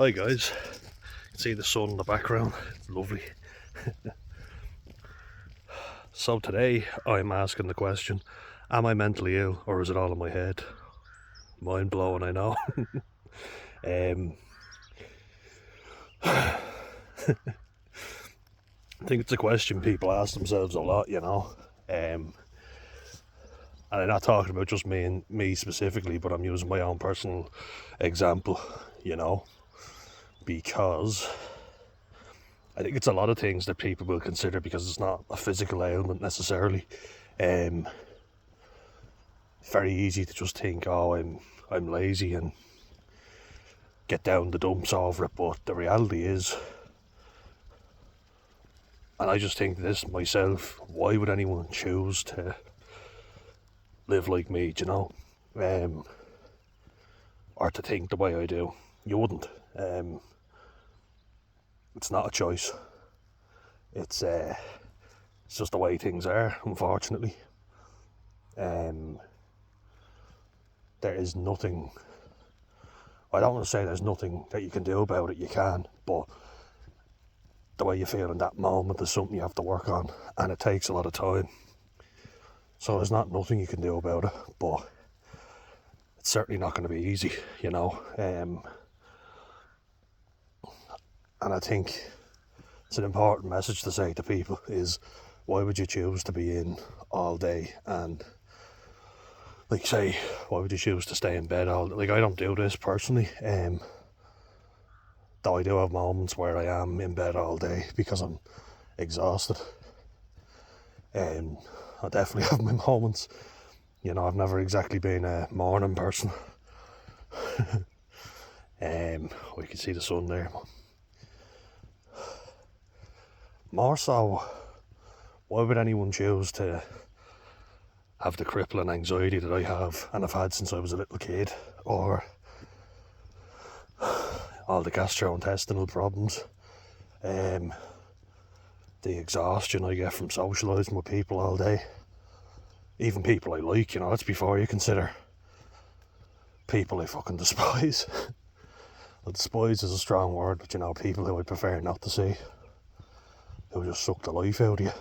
Hi guys, you can see the sun in the background, it's lovely. So today I'm asking the question, am I mentally ill or is it all in my head? Mind blowing, I know. um, I think it's a question people ask themselves a lot, and I'm not talking about just me specifically, but I'm using my own personal example, because I think it's a lot of things that people will consider because it's not a physical ailment necessarily. Very easy to just think, oh, I'm lazy and get down the dumps over it, but the reality is, and I just think this myself, why would anyone choose to live like me, or to think the way I do? You wouldn't. It's not a choice. It's just the way things are, unfortunately. There is nothing, I don't want to say there's nothing that you can do about it, you can, but the way you feel in that moment is something you have to work on, and it takes a lot of time. So there's not nothing you can do about it, but it's certainly not going to be easy, and I think it's an important message to say to people is, why would you choose to be in all day? And like, say, why would you choose to stay in bed all day? Like, I don't do this personally, though I do have moments where I am in bed all day because I'm exhausted. I definitely have my moments. I've never exactly been a morning person. We can see the sun there. More so, why would anyone choose to have the crippling anxiety that I have and have had since I was a little kid, or all the gastrointestinal problems, the exhaustion I get from socialising with people all day, even people I like, that's before you consider people I fucking despise. Well, despise is a strong word, but people who I prefer not to see, who just suck the life out of you.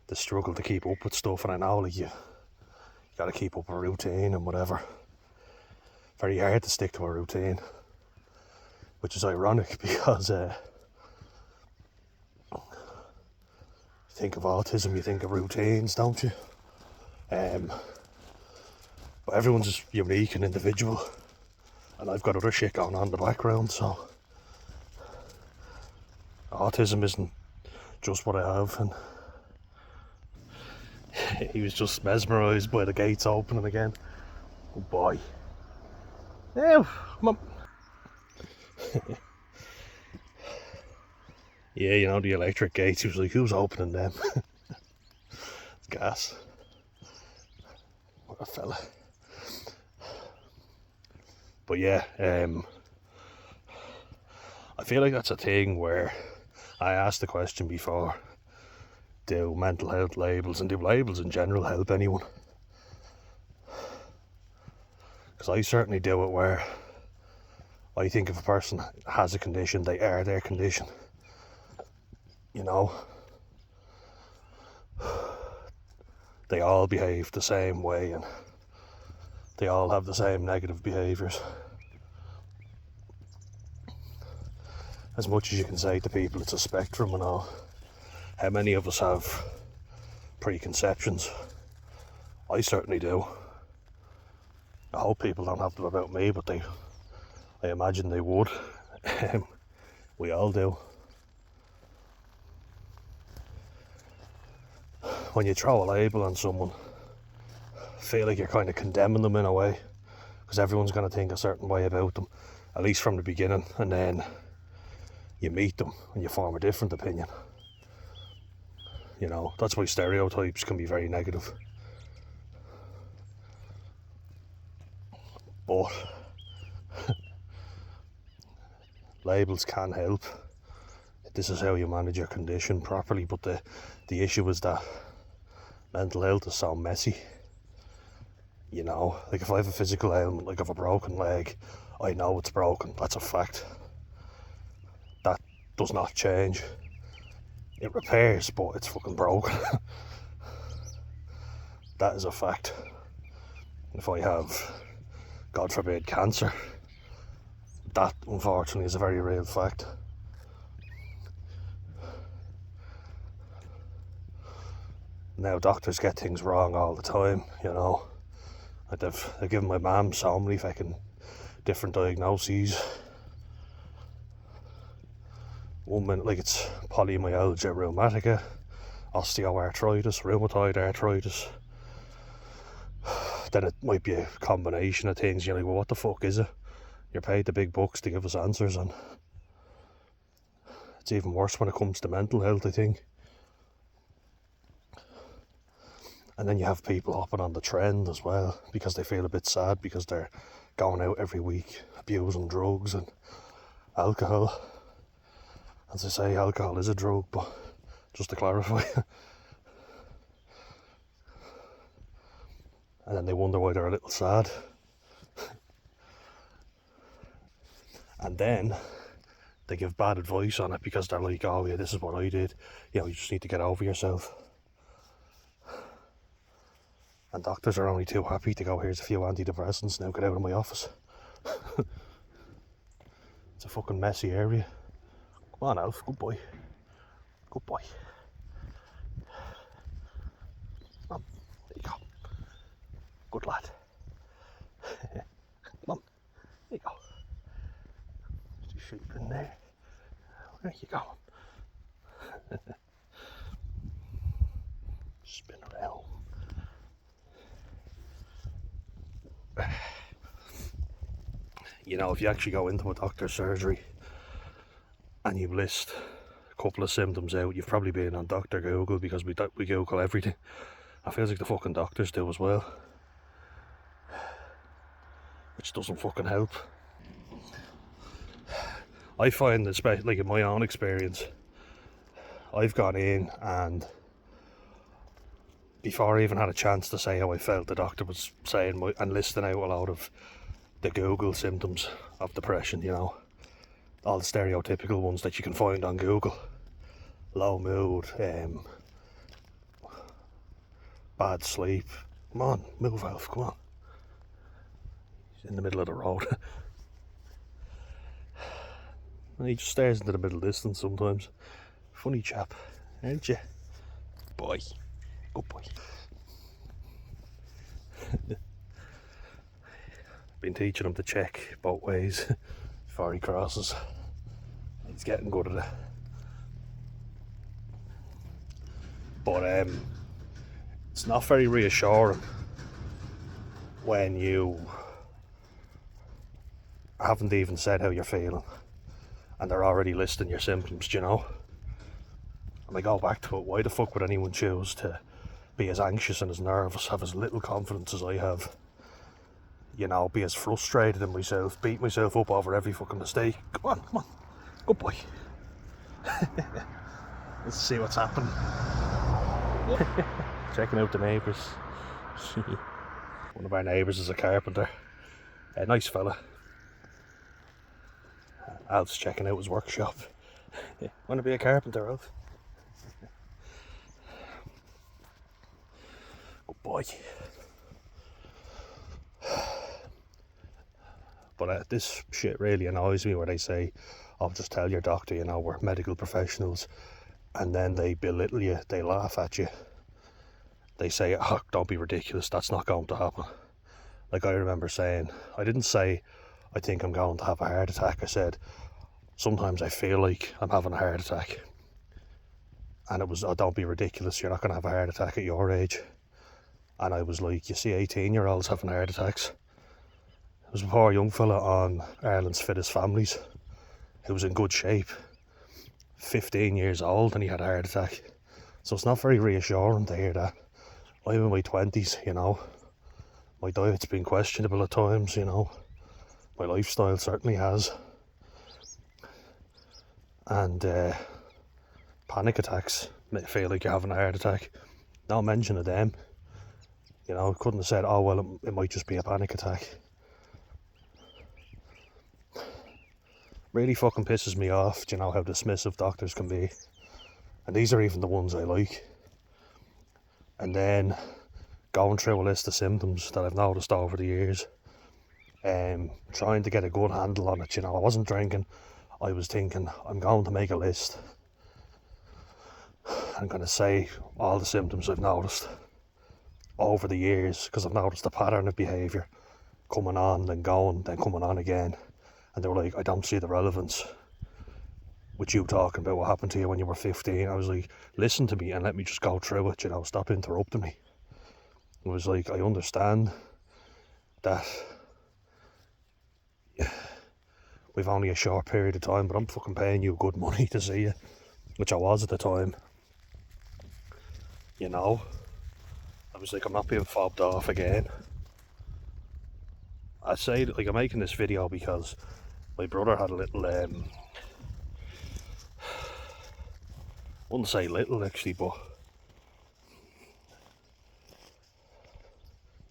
The struggle to keep up with stuff, and I know, like, you gotta keep up a routine and whatever. Very hard to stick to a routine, which is ironic because you think of autism, you think of routines, don't you? But everyone's just unique and individual, and I've got other shit going on in the background, so autism isn't just what I have. And he was just mesmerised by the gates opening again. Oh boy. Yeah, come on. Yeah, the electric gates. He was like, who's opening them? It's gas. What a fella. But yeah, I feel like that's a thing where I asked the question before, do mental health labels and do labels in general help anyone? Because I certainly do it, where I think if a person has a condition, they are their condition. They all behave the same way and they all have the same negative behaviours. As much as you can say to people it's a spectrum and all, how many of us have preconceptions? I certainly do. I hope people don't have them about me, but I imagine they would. We all do. When you throw a label on someone, I feel like you're kind of condemning them in a way, because everyone's going to think a certain way about them, at least from the beginning, and then you meet them and you form a different opinion. That's why stereotypes can be very negative. But labels can help. This is how you manage your condition properly, but the issue is that mental health is so messy. You know, like if I have a physical ailment, like if I have a broken leg, I know it's broken, that's a fact. That does not change. It repairs, but it's fucking broken. That is a fact. If I have, God forbid, cancer, that unfortunately is a very real fact. Now doctors get things wrong all the time, you know. Like they've given my mum so many fucking different diagnoses. One minute, like it's polymyalgia rheumatica, osteoarthritis, rheumatoid arthritis. Then it might be a combination of things. You're like, well, what the fuck is it? You're paid the big bucks to give us answers, and it's even worse when it comes to mental health, I think. And then you have people hopping on the trend as well because they feel a bit sad because they're going out every week abusing drugs and alcohol. As I say, alcohol is a drug, but just to clarify. And then they wonder why they're a little sad. And then they give bad advice on it because they're like, oh yeah, this is what I did. You know, you just need to get over yourself. And doctors are only too happy to go, here's a few antidepressants, now get out of my office. It's a fucking messy area. Come on, Alf, good boy. Good boy. Come on, there you go. Good lad. Come on, there you go. There's a sheep in there. Where you going? Spin around. You know, if you actually go into a doctor's surgery and you list a couple of symptoms out, you've probably been on Dr. Google, because we Google everything. I feel like the fucking doctors do as well, which doesn't fucking help. I find, especially like in my own experience, I've gone in and before I even had a chance to say how I felt, the doctor was saying and listing out a lot of the Google symptoms of depression, you know, all the stereotypical ones that you can find on Google. Low mood, bad sleep. Come on, move, Alf, come on. He's in the middle of the road. He just stares into the middle distance sometimes. Funny chap, aren't you? Boy, good boy. Been teaching him to check both ways before he crosses. He's getting good at it. But it's not very reassuring when you haven't even said how you're feeling and they're already listing your symptoms, you know? And I go back to it, why the fuck would anyone choose to be as anxious and as nervous, have as little confidence as I have? You know, be as frustrated in myself, beat myself up over every fucking mistake. Come on, good boy. Let's see what's happening. Checking out the neighbours. One of our neighbours is a carpenter. A nice fella. Alf's checking out his workshop. Want to be a carpenter, Alf? Good boy. But this shit really annoys me where they say, oh, just tell your doctor, you know, we're medical professionals. And then they belittle you, they laugh at you. They say, oh, don't be ridiculous, that's not going to happen. Like I remember saying, I didn't say, I think I'm going to have a heart attack. I said, sometimes I feel like I'm having a heart attack. And it was, oh, don't be ridiculous, you're not going to have a heart attack at your age. And I was like, you see 18-year-olds having heart attacks. There was a poor young fella on Ireland's Fittest Families who was in good shape, 15 years old, and he had a heart attack. So it's not very reassuring to hear that. I'm in my 20s, you know. My diet's been questionable at times, you know. My lifestyle certainly has. And panic attacks, feel like you're having a heart attack. No mention of them. You know, couldn't have said, oh well, it might just be a panic attack. Really fucking pisses me off, do you know, how dismissive doctors can be. And these are even the ones I like. And then going through a list of symptoms that I've noticed over the years, trying to get a good handle on it, you know. I wasn't drinking, I was thinking, I'm going to make a list. I'm going to say all the symptoms I've noticed over the years, because I've noticed a pattern of behaviour, coming on, then going, then coming on again. And they were like, I don't see the relevance with you talking about what happened to you when you were 15. I was like, listen to me and let me just go through it, you know, stop interrupting me. It was like, I understand that we've only a short period of time, but I'm fucking paying you good money to see you, which I was at the time. You know, I was like, I'm not being fobbed off again. I say that, like, I'm making this video because my brother had a little, I wouldn't say little actually, but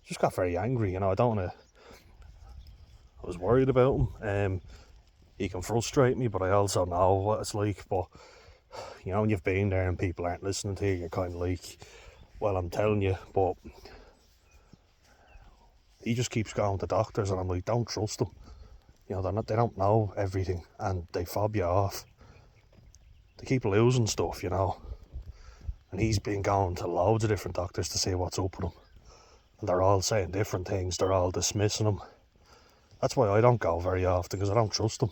just got very angry, you know. I was worried about him. He can frustrate me, but I also know what it's like. But, you know, when you've been there and people aren't listening to you, you're kind of like, well, I'm telling you, but he just keeps going to doctors, and I'm like, don't trust them. You know, they don't know everything, and they fob you off. They keep losing stuff, you know. And he's been going to loads of different doctors to see what's up with him. And they're all saying different things, they're all dismissing him. That's why I don't go very often, because I don't trust them.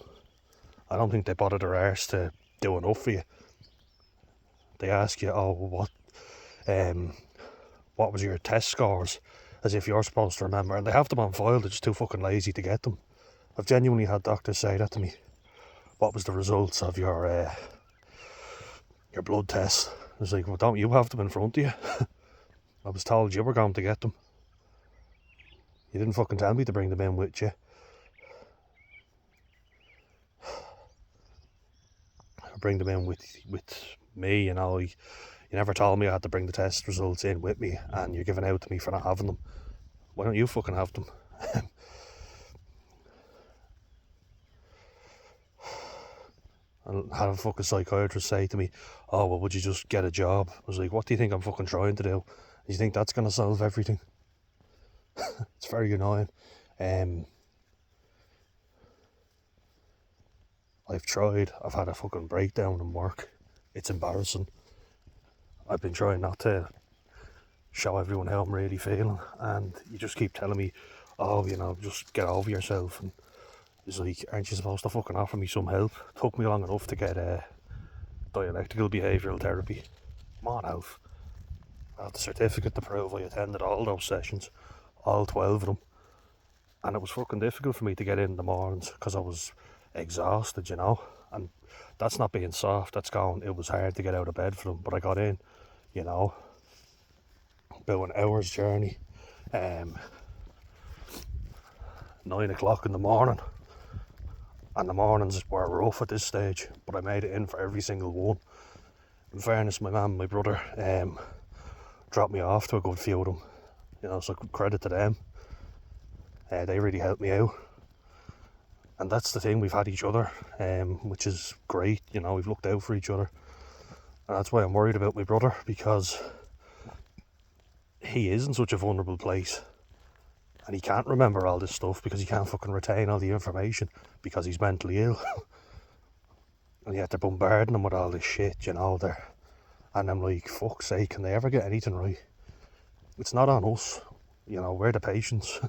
I don't think they bother their arse to do enough for you. They ask you, oh, what was your test scores? As if you're supposed to remember. And they have them on file, they're just too fucking lazy to get them. I've genuinely had doctors say that to me. What was the results of your blood test? I was like, well, don't you have them in front of you? I was told you were going to get them. You didn't fucking tell me to bring them in with you. Bring them in with me, you know. You never told me I had to bring the test results in with me, and you're giving out to me for not having them. Why don't you fucking have them? And had a fucking psychiatrist say to me, oh, well, would you just get a job? I was like, what do you think I'm fucking trying to do? You think that's going to solve everything? It's very annoying. I've tried, I've had a fucking breakdown in work. It's embarrassing. I've been trying not to show everyone how I'm really feeling, and you just keep telling me, oh, you know, just get over yourself. And it's like, aren't you supposed to fucking offer me some help? It took me long enough to get dialectical behavioural therapy. Come on, Alf. I have the certificate to prove I attended all those sessions, all 12 of them. And it was fucking difficult for me to get in the mornings because I was exhausted, you know. And that's not being soft, that's going, it was hard to get out of bed for them, but I got in, you know. About an hour's journey, 9 o'clock in the morning. And the mornings were rough at this stage, but I made it in for every single one. In fairness, my mum and my brother dropped me off to a good few of them, you know, so credit to them. They really helped me out. And that's the thing, we've had each other, which is great, you know, we've looked out for each other. And that's why I'm worried about my brother, because he is in such a vulnerable place. And he can't remember all this stuff because he can't fucking retain all the information because he's mentally ill. And yet they're bombarding him with all this shit, you know. And I'm like, fuck's sake, can they ever get anything right? It's not on us, you know, we're the patients.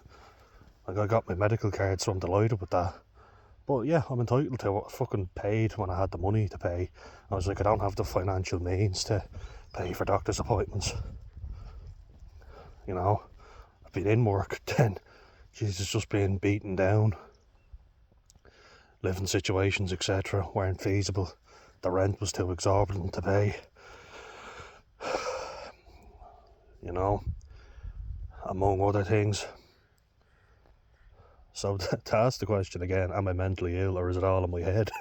Like, I got my medical card, so I'm delighted with that. But yeah, I'm entitled to what I fucking paid when I had the money to pay. I was like, I don't have the financial means to pay for doctor's appointments. You know, I've been in work, then Jesus, just being beaten down. Living situations, etc., weren't feasible. The rent was too exorbitant to pay. You know, among other things. So to ask the question again, am I mentally ill or is it all in my head?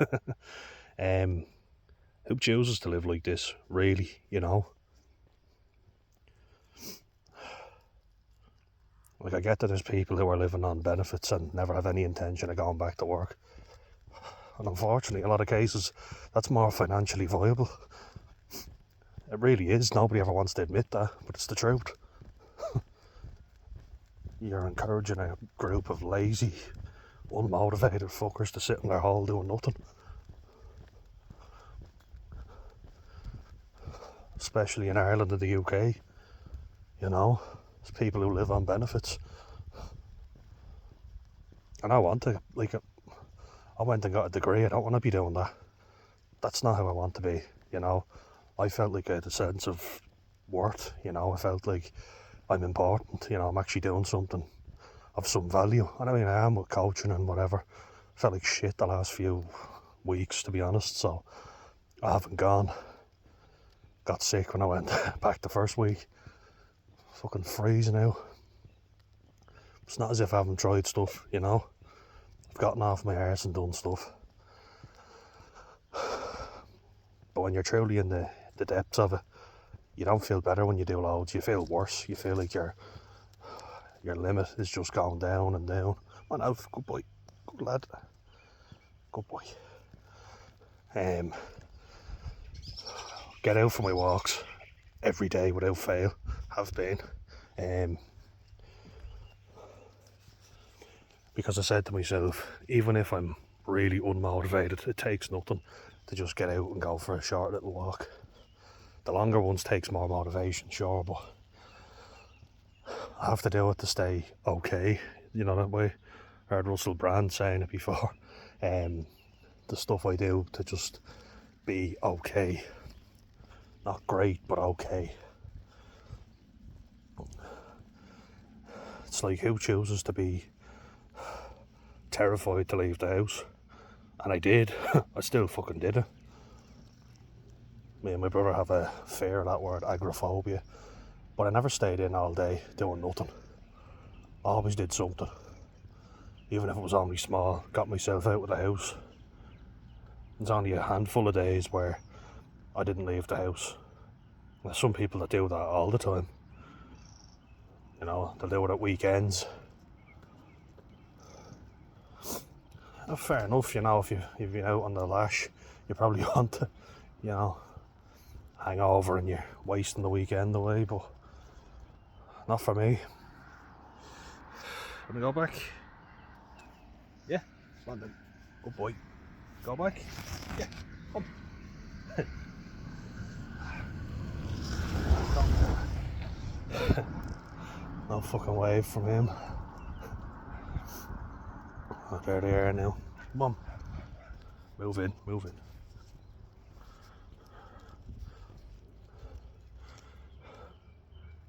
Who chooses to live like this, really, you know? Like, I get that there's people who are living on benefits and never have any intention of going back to work. And unfortunately, in a lot of cases, that's more financially viable. It really is. Nobody ever wants to admit that, but it's the truth. You're encouraging a group of lazy, unmotivated fuckers to sit in their hole doing nothing. Especially in Ireland and the UK, you know, there's people who live on benefits. And I want to, like, I went and got a degree. I don't want to be doing that. That's not how I want to be, you know. I felt like I had a sense of worth, you know. I felt like I'm important, you know, I'm actually doing something of some value. And I mean, I am with coaching and whatever. I felt like shit the last few weeks, to be honest, so I haven't gone. Got sick when I went back the first week. Fucking freezing out. It's not as if I haven't tried stuff, you know. I've gotten off my arse and done stuff. But when you're truly in the depths of it, you don't feel better when you do loads. You feel worse. You feel like your limit is just going down and down. Come on, Alf, good boy. Good lad. Good boy. Get out for my walks every day without fail. Have been. Because I said to myself, even if I'm really unmotivated, it takes nothing to just get out and go for a short little walk. The longer ones takes more motivation, sure, but I have to do it to stay okay. You know that way. I heard Russell Brand saying it before. The stuff I do to just be okay. Not great, but okay. It's like, who chooses to be terrified to leave the house? And I did. I still fucking did it. Me and my brother have a fear of that word, agoraphobia. But I never stayed in all day doing nothing. I always did something. Even if it was only small, got myself out of the house. There's only a handful of days where I didn't leave the house. There's some people that do that all the time. You know, they'll do it at weekends. Fair enough, you know, if you've been out on the lash, you probably want to, you know, hang over and you're wasting the weekend away, but not for me. Can we go back? Yeah, come on then. Good boy. Go back? Yeah, come. No fucking wave from him. Oh, there they are now. Come on. Move in, move in.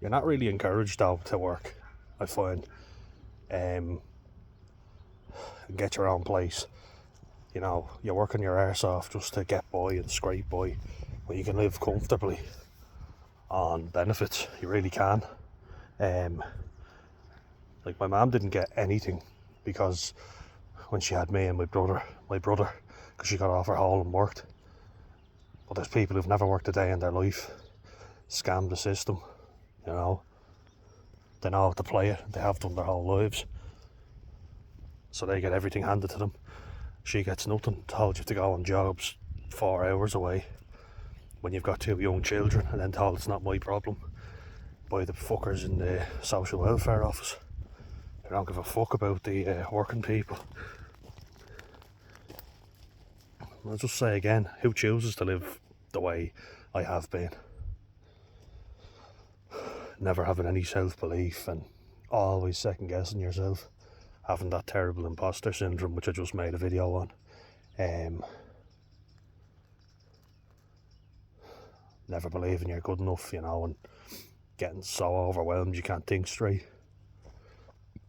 You're not really encouraged though to work, I find. And get your own place. You know, you're working your arse off just to get by and scrape by, when you can live comfortably on benefits. You really can. Like, my mum didn't get anything because when she had me and my brother, because she got off her hole and worked. But there's people who've never worked a day in their life, scammed the system, you know. They know how to play it, they have done their whole lives. So they get everything handed to them. She gets nothing, told you to go on jobs 4 hours away when you've got 2 young children, and then told it's not my problem by the fuckers in the social welfare office. They don't give a fuck about the working people. I'll just say again, who chooses to live the way I have been? Never having any self-belief and always second-guessing yourself. Having that terrible imposter syndrome, which I just made a video on. Never believing you're good enough, you know, and getting so overwhelmed you can't think straight.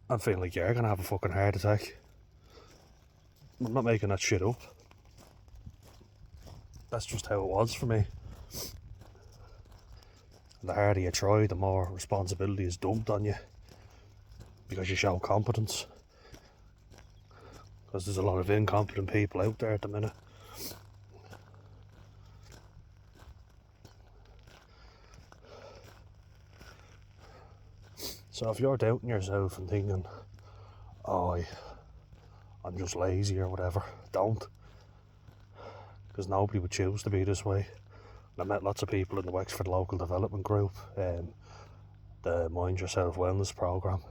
I'm feeling like you're gonna have a fucking heart attack. I'm not making that shit up. That's just how it was for me. And the harder you try, the more responsibility is dumped on you, because you show competence. Because there's a lot of incompetent people out there at the minute. So if you're doubting yourself and thinking, oh, I'm just lazy or whatever, don't. Because nobody would choose to be this way. And I met lots of people in the Wexford Local Development Group, the Mind Yourself Wellness Programme,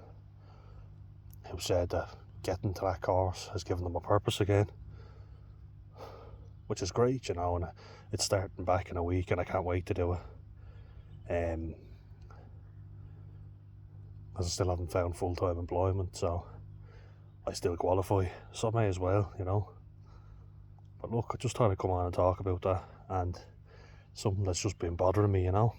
who said that getting to that course has given them a purpose again, which is great, you know, and it's starting back in a week and I can't wait to do it. Because I still haven't found full-time employment, so I still qualify, so I may as well, you know. But look, I just thought I'd come on and talk about that, and something that's just been bothering me, you know.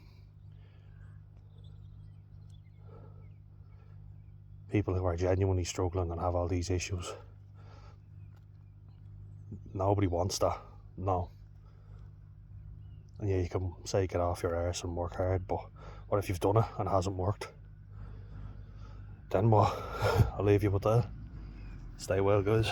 People who are genuinely struggling and have all these issues. Nobody wants that, no. And yeah, you can say get off your arse and work hard, but what if you've done it and it hasn't worked? Then what? I'll leave you with that. Stay well, guys.